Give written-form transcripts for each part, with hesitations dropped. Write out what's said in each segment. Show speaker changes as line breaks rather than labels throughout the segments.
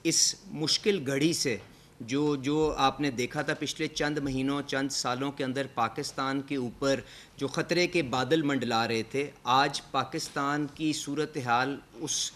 اس مشکل گھڑی سے جو آپ نے دیکھا تھا پچھلے چند مہینوں چند سالوں کے اندر پاکستان کے اوپر جو خطرے کے بادل منڈلا رہے تھے، آج پاکستان کی صورتحال اس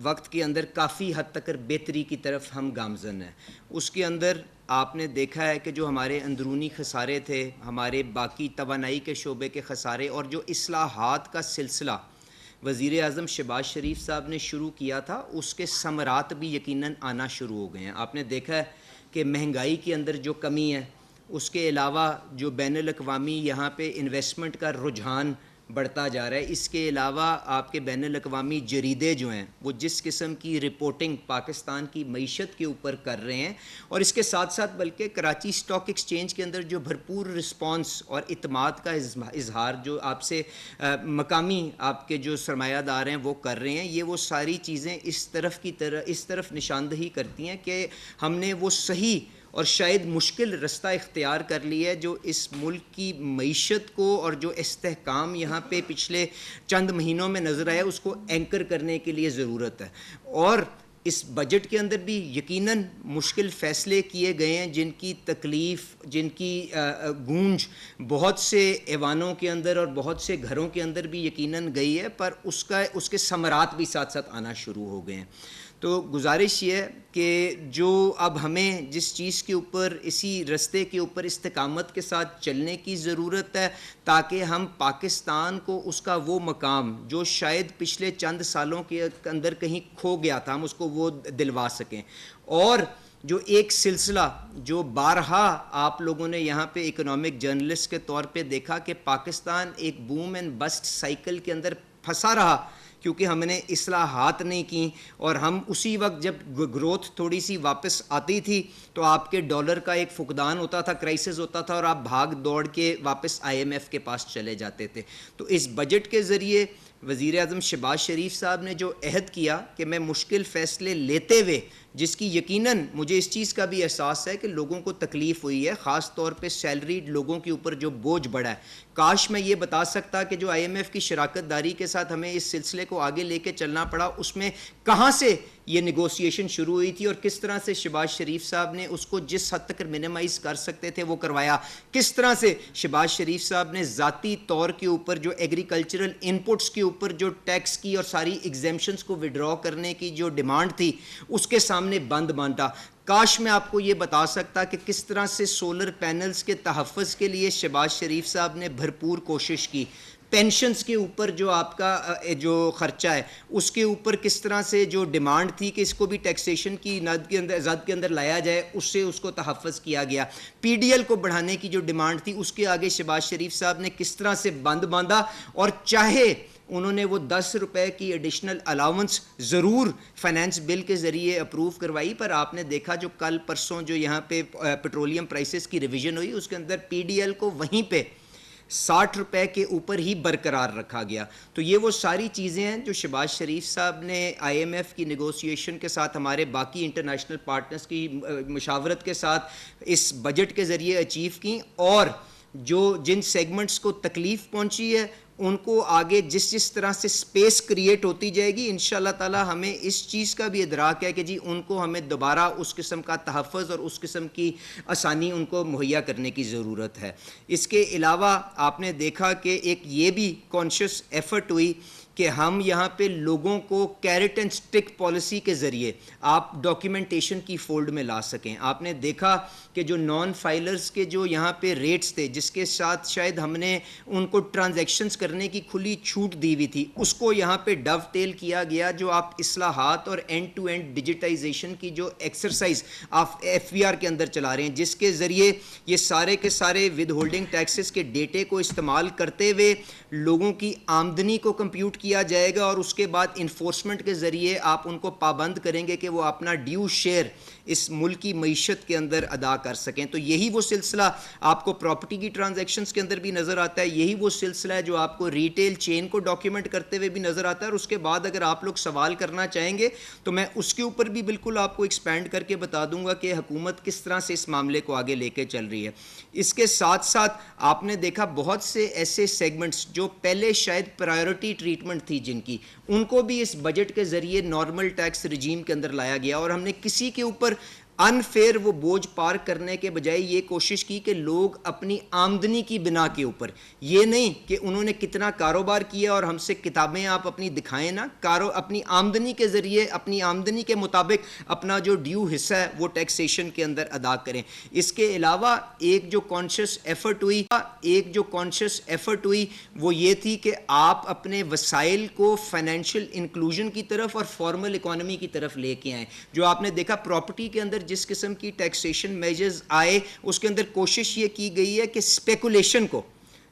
وقت کے اندر کافی حد تک بہتری کی طرف ہم گامزن ہیں. اس کے اندر آپ نے دیکھا ہے کہ جو ہمارے اندرونی خسارے تھے، ہمارے باقی توانائی کے شعبے کے خسارے، اور جو اصلاحات کا سلسلہ وزیر اعظم شہباز شریف صاحب نے شروع کیا تھا، اس کے ثمرات بھی یقیناً آنا شروع ہو گئے ہیں. آپ نے دیکھا ہے کہ مہنگائی کے اندر جو کمی ہے، اس کے علاوہ جو بین الاقوامی یہاں پہ انویسٹمنٹ کا رجحان بڑھتا جا رہا ہے. اس کے علاوہ آپ کے بین الاقوامی جریدے جو ہیں وہ جس قسم کی رپورٹنگ پاکستان کی معیشت کے اوپر کر رہے ہیں، اور اس کے ساتھ ساتھ بلکہ کراچی اسٹاک ایکسچینج کے اندر جو بھرپور رسپانس اور اعتماد کا اظہار جو آپ سے مقامی آپ کے جو سرمایہ دار ہیں وہ کر رہے ہیں، یہ وہ ساری چیزیں اس طرف نشاندہی کرتی ہیں کہ ہم نے وہ صحیح اور شاید مشکل رستہ اختیار کر لیا ہے جو اس ملک کی معیشت کو اور جو استحکام یہاں پہ پچھلے چند مہینوں میں نظر آیا اس کو اینکر کرنے کے لیے ضرورت ہے. اور اس بجٹ کے اندر بھی یقیناً مشکل فیصلے کیے گئے ہیں جن کی تکلیف، جن کی گونج بہت سے ایوانوں کے اندر اور بہت سے گھروں کے اندر بھی یقیناً گئی ہے، پر اس کے ثمرات بھی ساتھ ساتھ آنا شروع ہو گئے ہیں. تو گزارش یہ ہے کہ جو اب ہمیں جس چیز کے اوپر، اسی رستے کے اوپر استقامت کے ساتھ چلنے کی ضرورت ہے تاکہ ہم پاکستان کو اس کا وہ مقام جو شاید پچھلے چند سالوں کے اندر کہیں کھو گیا تھا، ہم اس کو وہ دلوا سکیں. اور جو ایک سلسلہ جو بارہا آپ لوگوں نے یہاں پہ اکنامک جرنلسٹ کے طور پہ دیکھا کہ پاکستان ایک بوم اینڈ بسٹ سائیکل کے اندر پھنسا رہا کیونکہ ہم نے اصلاحات نہیں کی، اور ہم اسی وقت جب گروتھ تھوڑی سی واپس آتی تھی تو آپ کے ڈالر کا ایک فقدان ہوتا تھا، کرائسس ہوتا تھا، اور آپ بھاگ دوڑ کے واپس IMF کے پاس چلے جاتے تھے. تو اس بجٹ کے ذریعے وزیر اعظم شہباز شریف صاحب نے جو عہد کیا کہ میں مشکل فیصلے لیتے ہوئے، جس کی یقیناً مجھے اس چیز کا بھی احساس ہے کہ لوگوں کو تکلیف ہوئی ہے، خاص طور پہ سیلریڈ لوگوں کے اوپر جو بوجھ بڑھا ہے. کاش میں یہ بتا سکتا کہ جو IMF کی شراکت داری کے ساتھ ہمیں اس سلسلے کو آگے لے کے چلنا پڑا، اس میں کہاں سے یہ نیگوسیشن شروع ہوئی تھی اور کس طرح سے شہباز شریف صاحب نے اس کو جس حد تک منیمائز کر سکتے تھے وہ کروایا. کس طرح سے شہباز شریف صاحب نے ذاتی طور کے اوپر جو ایگریکلچرل انپٹس کے اوپر جو ٹیکس کی اور ساری ایگزیمشنز کو وڈرا کرنے کی جو ڈیمانڈ تھی اس کے سامنے بند باندھا. کاش میں آپ کو یہ بتا سکتا کہ کس طرح سے سولر پینلز کے تحفظ کے لیے شہباز شریف صاحب نے بھرپور کوشش کی. پینشنز کے اوپر جو آپ کا جو خرچہ ہے اس کے اوپر کس طرح سے جو ڈیمانڈ تھی کہ اس کو بھی ٹیکسیشن کی زد کے اندر لایا جائے، اس سے اس کو تحفظ کیا گیا. PDL کو بڑھانے کی جو ڈیمانڈ تھی اس کے آگے شہباز شریف صاحب نے کس طرح سے بند باندھا، اور چاہے انہوں نے وہ 10 روپے کی ایڈیشنل الاؤنس ضرور فائنینس بل کے ذریعے اپروو کروائی، پر آپ نے دیکھا جو کل پرسوں جو یہاں پہ پیٹرولیم پرائسز کی ریویژن ہوئی اس کے اندر PDL کو وہیں پہ 60 روپے کے اوپر ہی برقرار رکھا گیا. تو یہ وہ ساری چیزیں ہیں جو شہباز شریف صاحب نے IMF کی نیگوسیشن کے ساتھ ہمارے باقی انٹرنیشنل پارٹنرز کی مشاورت کے ساتھ اس بجٹ کے ذریعے اچیو کی، اور جو جن سیگمنٹس کو تکلیف پہنچی ہے ان کو آگے جس طرح سے سپیس کریٹ ہوتی جائے گی انشاءاللہ تعالی ہمیں اس چیز کا بھی ادراک ہے کہ جی ان کو ہمیں دوبارہ اس قسم کا تحفظ اور اس قسم کی آسانی ان کو مہیا کرنے کی ضرورت ہے. اس کے علاوہ آپ نے دیکھا کہ ایک یہ بھی کانشیس ایفرٹ ہوئی کہ ہم یہاں پہ لوگوں کو کیرٹ اینڈ سٹک پالیسی کے ذریعے آپ ڈاکیومنٹیشن کی فولڈ میں لا سکیں. آپ نے دیکھا کہ جو نان فائلرز کے جو یہاں پہ ریٹس تھے جس کے ساتھ شاید ہم نے ان کو ٹرانزیکشنز کرنے کی کھلی چھوٹ دی ہوئی تھی، اس کو یہاں پہ ڈو ٹیل کیا گیا. جو آپ اصلاحات اور اینڈ ٹو اینڈ ڈیجیٹائزیشن کی جو ایکسرسائز آپ FBR کے اندر چلا رہے ہیں، جس کے ذریعے یہ سارے کے سارے ود ہولڈنگ ٹیکسز کے ڈیٹے کو استعمال کرتے ہوئے لوگوں کی آمدنی کو کمپیوٹ کیا جائے گا، اور اس کے بعد انفورسمنٹ کے ذریعے آپ ان کو پابند کریں گے کہ وہ اپنا ڈیو شیئر اس ملکی معیشت کے اندر ادا کر سکیں. تو یہی وہ سلسلہ آپ کو پراپرٹی کی ٹرانزیکشنز کے اندر بھی نظر آتا ہے، یہی وہ سلسلہ ہے جو آپ کو ریٹیل چین کو ڈاکیومنٹ کرتے ہوئے بھی نظر آتا ہے. اور اس کے بعد اگر آپ لوگ سوال کرنا چاہیں گے تو میں اس کے اوپر بھی بالکل آپ کو ایکسپینڈ کر کے بتا دوں گا کہ حکومت کس طرح سے اس معاملے کو آگے لے کے چل رہی ہے. اس کے ساتھ ساتھ آپ نے دیکھا بہت سے ایسے سیگمنٹس جو پہلے شاید پرائیورٹی ٹریٹمنٹ انویسٹمنٹ تھی جن کی، ان کو بھی اس بجٹ کے ذریعے نارمل ٹیکس رجیم کے اندر لایا گیا، اور ہم نے کسی کے اوپر انفیئر وہ بوجھ پار کرنے کے بجائے یہ کوشش کی کہ لوگ اپنی آمدنی کی بنا کے اوپر، یہ نہیں کہ انہوں نے کتنا کاروبار کیا اور ہم سے کتابیں آپ اپنی دکھائیں نا، اپنی آمدنی کے ذریعے اپنی آمدنی کے مطابق اپنا جو ڈیو حصہ ہے وہ ٹیکسیشن کے اندر ادا کریں۔ اس کے علاوہ ایک جو کانشیس ایفرٹ ہوئی وہ یہ تھی کہ آپ اپنے وسائل کو فائنینشیل انکلوژن کی طرف اور فارمل اکانومی کی طرف لے کے آئیں۔ جو آپ نے دیکھا پراپرٹی کے اندر جس قسم کی ٹیکسیشن میجرز آئے، اس کے اندر کوشش یہ کی گئی ہے کہ اسپیکولیشن کو،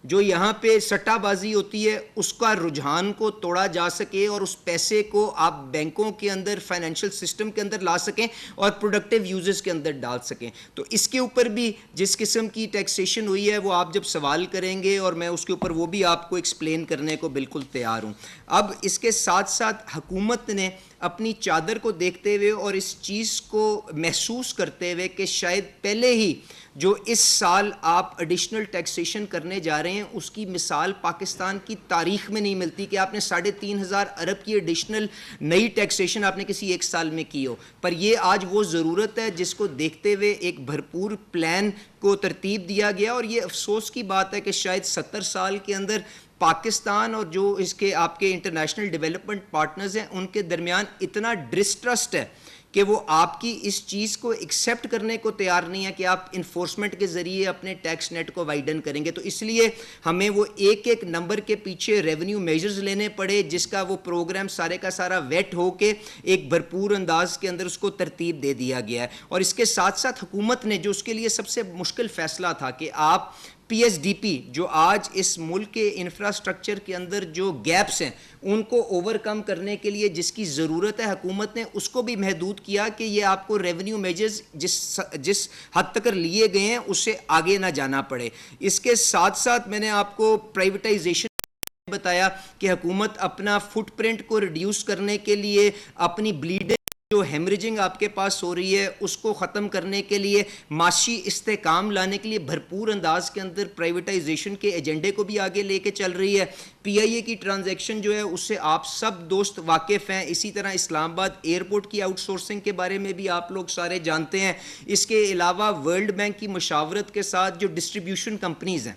جو یہاں پہ سٹہ بازی ہوتی ہے، اس کا رجحان کو توڑا جا سکے اور اس پیسے کو آپ بینکوں کے اندر فائنینشیل سسٹم کے اندر لا سکیں اور پروڈکٹیو یوزز کے اندر ڈال سکیں۔ تو اس کے اوپر بھی جس قسم کی ٹیکسیشن ہوئی ہے وہ آپ جب سوال کریں گے اور میں اس کے اوپر وہ بھی آپ کو ایکسپلین کرنے کو بالکل تیار ہوں۔ اب اس کے ساتھ ساتھ حکومت نے اپنی چادر کو دیکھتے ہوئے اور اس چیز کو محسوس کرتے ہوئے کہ شاید پہلے ہی جو اس سال آپ ایڈیشنل ٹیکسیشن کرنے جا رہے ہیں اس کی مثال پاکستان کی تاریخ میں نہیں ملتی کہ آپ نے 3,500 ارب کی ایڈیشنل نئی ٹیکسیشن آپ نے کسی ایک سال میں کی ہو، پر یہ آج وہ ضرورت ہے جس کو دیکھتے ہوئے ایک بھرپور پلان کو ترتیب دیا گیا۔ اور یہ افسوس کی بات ہے کہ شاید 70 سال کے اندر پاکستان اور جو اس کے آپ کے انٹرنیشنل ڈیولپمنٹ پارٹنرز ہیں ان کے درمیان اتنا ڈسٹرسٹ ہے کہ وہ آپ کی اس چیز کو ایکسیپٹ کرنے کو تیار نہیں ہے کہ آپ انفورسمنٹ کے ذریعے اپنے ٹیکس نیٹ کو وائڈن کریں گے۔ تو اس لیے ہمیں وہ ایک ایک نمبر کے پیچھے ریونیو میجرز لینے پڑے، جس کا وہ پروگرام سارے کا سارا ویٹ ہو کے ایک بھرپور انداز کے اندر اس کو ترتیب دے دیا گیا ہے۔ اور اس کے ساتھ ساتھ حکومت نے جو اس کے لیے سب سے مشکل فیصلہ تھا کہ آپ پی ایس ڈی پی جو آج اس ملک کے انفراسٹرکچر کے اندر جو گیپس ہیں ان کو اوور کم کرنے کے لیے جس کی ضرورت ہے، حکومت نے اس کو بھی محدود کیا کہ یہ آپ کو ریونیو میجرز جس حد تک لیے گئے ہیں اس سے آگے نہ جانا پڑے۔ اس کے ساتھ ساتھ میں نے آپ کو پرائیویٹائزیشن بتایا کہ حکومت اپنا فٹ پرنٹ کو ریڈیوس کرنے کے لیے اپنی بلیڈنگ جو ہیمریجنگ آپ کے پاس ہو رہی ہے اس کو ختم کرنے کے لیے، معاشی استحکام لانے کے لیے بھرپور انداز کے اندر پرائیویٹائزیشن کے ایجنڈے کو بھی آگے لے کے چل رہی ہے۔ پی آئی اے کی ٹرانزیکشن جو ہے اس سے آپ سب دوست واقف ہیں، اسی طرح اسلام آباد ایئرپورٹ کی آؤٹ سورسنگ کے بارے میں بھی آپ لوگ سارے جانتے ہیں۔ اس کے علاوہ ورلڈ بینک کی مشاورت کے ساتھ جو ڈسٹریبیوشن کمپنیز ہیں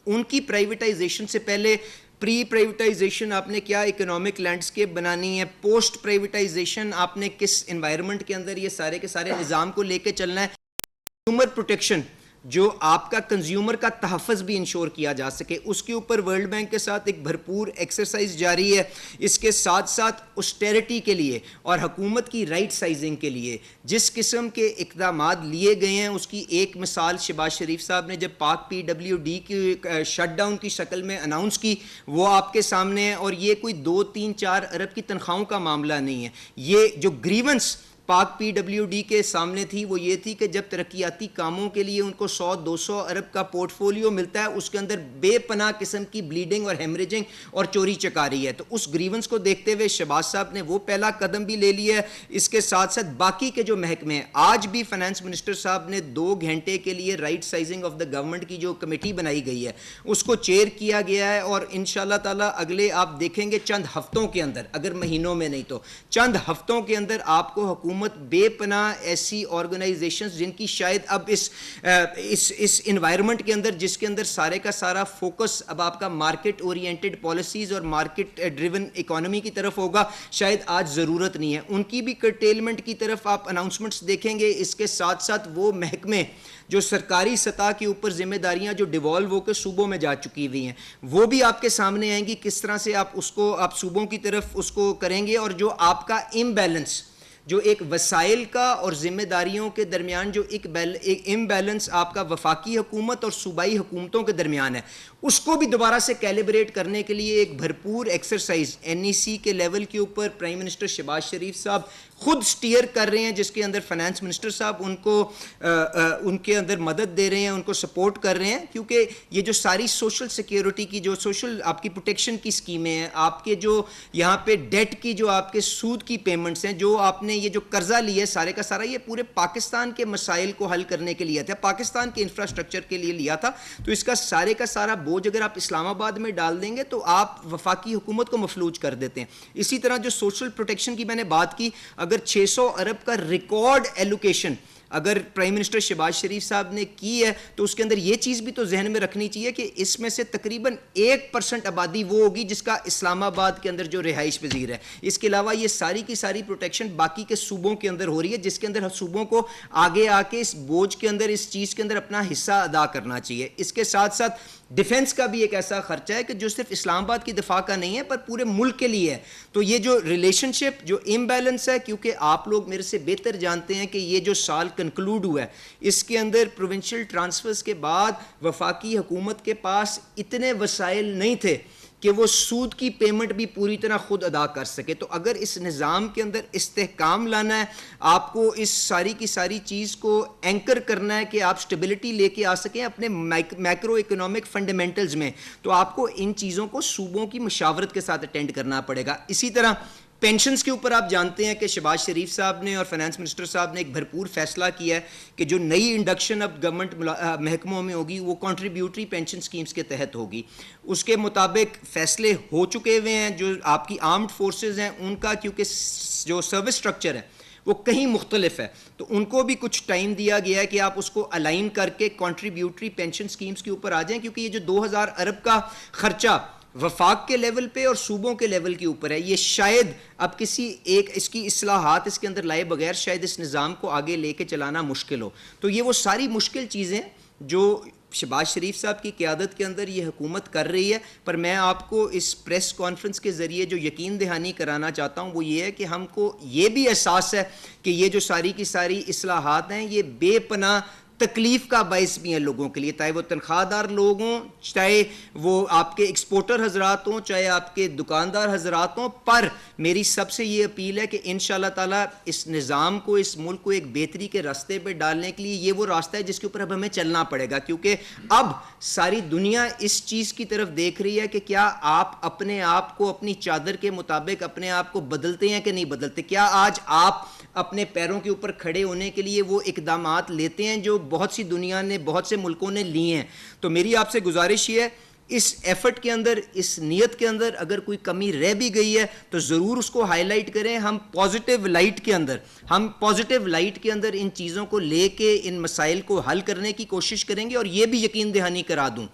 ان کی پرائیویٹائزیشن سے پہلے پری پرائیویٹائزیشن آپ نے کیا اکنامک لینڈسکیپ بنانی ہے، پوسٹ پرائیویٹائزیشن آپ نے کس انوائرمنٹ کے اندر یہ سارے کے سارے نظام کو لے کے چلنا ہے، کنزیومر پروٹیکشن جو آپ کا کنزیومر کا تحفظ بھی انشور کیا جا سکے، اس کے اوپر ورلڈ بینک کے ساتھ ایک بھرپور ایکسرسائز جاری ہے۔ اس کے ساتھ ساتھ اسٹیرٹی کے لیے اور حکومت کی رائٹ سائزنگ کے لیے جس قسم کے اقدامات لیے گئے ہیں اس کی ایک مثال شہباز شریف صاحب نے جب پاک پی ڈبلیو ڈی کی شٹ ڈاؤن کی شکل میں اناؤنس کی وہ آپ کے سامنے ہے، اور یہ کوئی 2-3-4 ارب کی تنخواہوں کا معاملہ نہیں ہے۔ یہ جو گریونس پاک پی ڈبلیو ڈی کے سامنے تھی وہ یہ تھی کہ جب ترقیاتی کاموں کے لیے ان کو 100-200 ارب کا پورٹ فولیو ملتا ہے اس کے اندر بے پناہ قسم کی بلیڈنگ اور ہیمریجنگ اور چوری چکاری ہے، تو اس گریونس کو دیکھتے ہوئے شہباز صاحب نے وہ پہلا قدم بھی لے لیا ہے۔ اس کے ساتھ ساتھ باقی کے جو محکمے ہیں، آج بھی فائنانس منسٹر صاحب نے 2 گھنٹے کے لیے right sizing of the government کی جو کمیٹی بنائی گئی ہے اس کو چیئر کیا گیا ہے، اور انشاءاللہ تعالی اگلے آپ دیکھیں گے چند ہفتوں کے اندر، اگر مہینوں میں نہیں تو چند ہفتوں کے اندر آپ کو حکومت بے پناہ ایسی آرگنائزیشنز جن کی شاید اب اس انوائرمنٹ کے اندر جس کے اندر سارے کا سارا فوکس اب آپ کا مارکیٹ اورینٹڈ پالیسیز اور مارکیٹ ڈریون اکانومی کی طرف ہوگا، شاید آج ضرورت نہیں ہے، ان کی بھی کرٹیلمنٹ کی طرف آپ اناؤنسمنٹس دیکھیں گے۔ اس کے ساتھ ساتھ وہ محکمے جو سرکاری سطح کے اوپر ذمہ داریاں جو ڈیوالو ہو کے صوبوں میں جا چکی ہوئی ہیں وہ بھی آپ کے سامنے آئیں گی، کس طرح سے آپ اس کو آپ صوبوں کی طرف اس کو کریں گے، اور جو آپ کا امبیلنس جو ایک وسائل کا اور ذمہ داریوں کے درمیان جو ایک امبیلنس آپ کا وفاقی حکومت اور صوبائی حکومتوں کے درمیان ہے اس کو بھی دوبارہ سے کیلیبریٹ کرنے کے لیے ایک بھرپور ایکسرسائز این ای سی کے لیول کے اوپر پرائم منسٹر شہباز شریف صاحب خود سٹیئر کر رہے ہیں, جس کے اندر فائنانس منسٹر صاحب ان کے اندر مدد دے رہے ہیں, ان کو سپورٹ کر رہے ہیں, کیونکہ یہ جو ساری سوشل سیکیورٹی کی جو سوشل آپ کی پروٹیکشن کی اسکیمیں ہیں, آپ کے جو یہاں پہ ڈیٹ کی جو آپ کے سود کی پیمنٹس ہیں, جو آپ نے یہ جو قرضہ لیا ہے سارے کا سارا, یہ پورے پاکستان کے مسائل کو حل کرنے کے لیے تھا, پاکستان کے انفراسٹرکچر کے لیے لیا تھا. تو اس کا سارا بوجھ اگر آپ اسلام آباد میں ڈال دیں گے تو آپ وفاقی حکومت کو مفلوج کر دیتے ہیں. اسی طرح جو سوشل پروٹیکشن کی میں نے بات کی, اگر 600 ارب کا ریکارڈ ایلوکیشن اگر پرائم منسٹر شہباز شریف صاحب نے کی ہے, تو اس کے اندر یہ چیز بھی تو ذہن میں رکھنی چاہیے کہ اس میں سے تقریباً 1% آبادی وہ ہوگی جس کا اسلام آباد کے اندر جو رہائش پذیر ہے. اس کے علاوہ یہ ساری کی ساری پروٹیکشن باقی کے صوبوں کے اندر ہو رہی ہے, جس کے اندر صوبوں کو آگے آ کے اس بوجھ کے اندر, اس چیز کے اندر اپنا حصہ ادا کرنا چاہیے. اس کے ساتھ ساتھ ڈیفنس کا بھی ایک ایسا خرچہ ہے کہ جو صرف اسلام آباد کی دفاع کا نہیں ہے پر پورے ملک کے لیے ہے. تو یہ جو ریلیشن شپ جو امبیلنس ہے, کیونکہ آپ لوگ میرے سے بہتر جانتے ہیں کہ یہ جو سال کنکلوڈ ہوا ہے اس کے اندر پروونشل ٹرانسفرز کے بعد وفاقی حکومت کے پاس اتنے وسائل نہیں تھے کہ وہ سود کی پیمنٹ بھی پوری طرح خود ادا کر سکے. تو اگر اس نظام کے اندر استحکام لانا ہے, آپ کو اس ساری کی ساری چیز کو اینکر کرنا ہے کہ آپ سٹیبلٹی لے کے آ سکیں اپنے میکرو اکنامک فنڈامنٹلز میں, تو آپ کو ان چیزوں کو صوبوں کی مشاورت کے ساتھ اٹینڈ کرنا پڑے گا. اسی طرح پینشنز کے اوپر آپ جانتے ہیں کہ شہباز شریف صاحب نے اور فائنانس منسٹر صاحب نے ایک بھرپور فیصلہ کیا ہے کہ جو نئی انڈکشن اب گورنمنٹ محکموں میں ہوگی وہ کنٹریبیوٹری پینشن سکیمز کے تحت ہوگی. اس کے مطابق فیصلے ہو چکے ہوئے ہیں. جو آپ کی آرمڈ فورسز ہیں ان کا کیونکہ جو سروس سٹرکچر ہے وہ کہیں مختلف ہے, تو ان کو بھی کچھ ٹائم دیا گیا ہے کہ آپ اس کو الائن کر کے کنٹریبیوٹری پینشن سکیمز کے اوپر آ جائیں, کیونکہ یہ جو 2000 ارب کا خرچہ وفاق کے لیول پہ اور صوبوں کے لیول کے اوپر ہے, یہ شاید اب کسی ایک اس کی اصلاحات اس کے اندر لائے بغیر شاید اس نظام کو آگے لے کے چلانا مشکل ہو. تو یہ وہ ساری مشکل چیزیں جو شہباز شریف صاحب کی قیادت کے اندر یہ حکومت کر رہی ہے. پر میں آپ کو اس پریس کانفرنس کے ذریعے جو یقین دہانی کرانا چاہتا ہوں وہ یہ ہے کہ ہم کو یہ بھی احساس ہے کہ یہ جو ساری کی ساری اصلاحات ہیں یہ بے پناہ تکلیف کا باعث بھی ہیں لوگوں کے لیے, چاہے وہ تنخواہ دار لوگ ہوں, چاہے وہ آپ کے ایکسپورٹر حضرات ہوں, چاہے آپ کے دکاندار حضرات ہوں. پر میری سب سے یہ اپیل ہے کہ انشاءاللہ تعالیٰ اس نظام کو, اس ملک کو ایک بہتری کے راستے پہ ڈالنے کے لیے یہ وہ راستہ ہے جس کے اوپر اب ہمیں چلنا پڑے گا, کیونکہ اب ساری دنیا اس چیز کی طرف دیکھ رہی ہے کہ کیا آپ اپنے آپ کو اپنی چادر کے مطابق اپنے آپ کو بدلتے ہیں کہ نہیں بدلتے, کیا آج آپ اپنے پیروں کے اوپر کھڑے ہونے کے لیے وہ اقدامات لیتے ہیں جو بہت سی دنیا نے, بہت سے ملکوں نے لیے ہیں. تو میری آپ سے گزارش یہ ہے اس ایفرٹ کے اندر, اس نیت کے اندر اگر کوئی کمی رہ بھی گئی ہے تو ضرور اس کو ہائی لائٹ کریں. ہم پازیٹیو لائٹ کے اندر ان چیزوں کو لے کے ان مسائل کو حل کرنے کی کوشش کریں گے. اور یہ بھی یقین دہانی کرا دوں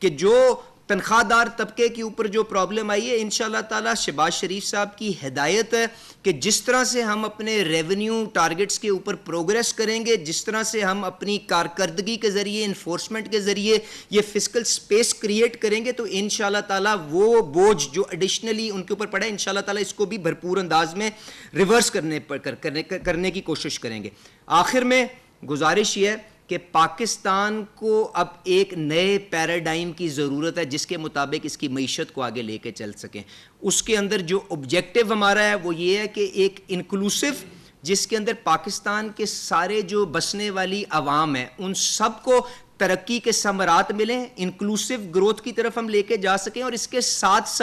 کہ جو تنخواہ دار طبقے کے اوپر جو پرابلم آئی ہے, انشاءاللہ تعالیٰ شہباز شریف صاحب کی ہدایت ہے کہ جس طرح سے ہم اپنے ریونیو ٹارگٹس کے اوپر پروگریس کریں گے, جس طرح سے ہم اپنی کارکردگی کے ذریعے, انفورسمنٹ کے ذریعے یہ فسکل سپیس کریٹ کریں گے, تو انشاءاللہ تعالیٰ وہ بوجھ جو ایڈیشنلی ان کے اوپر پڑا ہے انشاءاللہ تعالیٰ اس کو بھی بھرپور انداز میں ریورس کرنے کی کوشش کریں گے. آخر میں گزارش یہ ہے کہ پاکستان کو اب ایک نئے پیراڈائم کی ضرورت ہے جس کے مطابق اس کی معیشت کو آگے لے کے چل سکیں. اس کے اندر جو آبجیکٹو ہمارا ہے وہ یہ ہے کہ ایک انکلوسیو جس کے اندر پاکستان کے سارے جو بسنے والی عوام ہیں ان سب کو ترقی کے ثمرات ملیں, انکلوسیو گروتھ کی طرف ہم لے کے جا سکیں, اور اس کے ساتھ ساتھ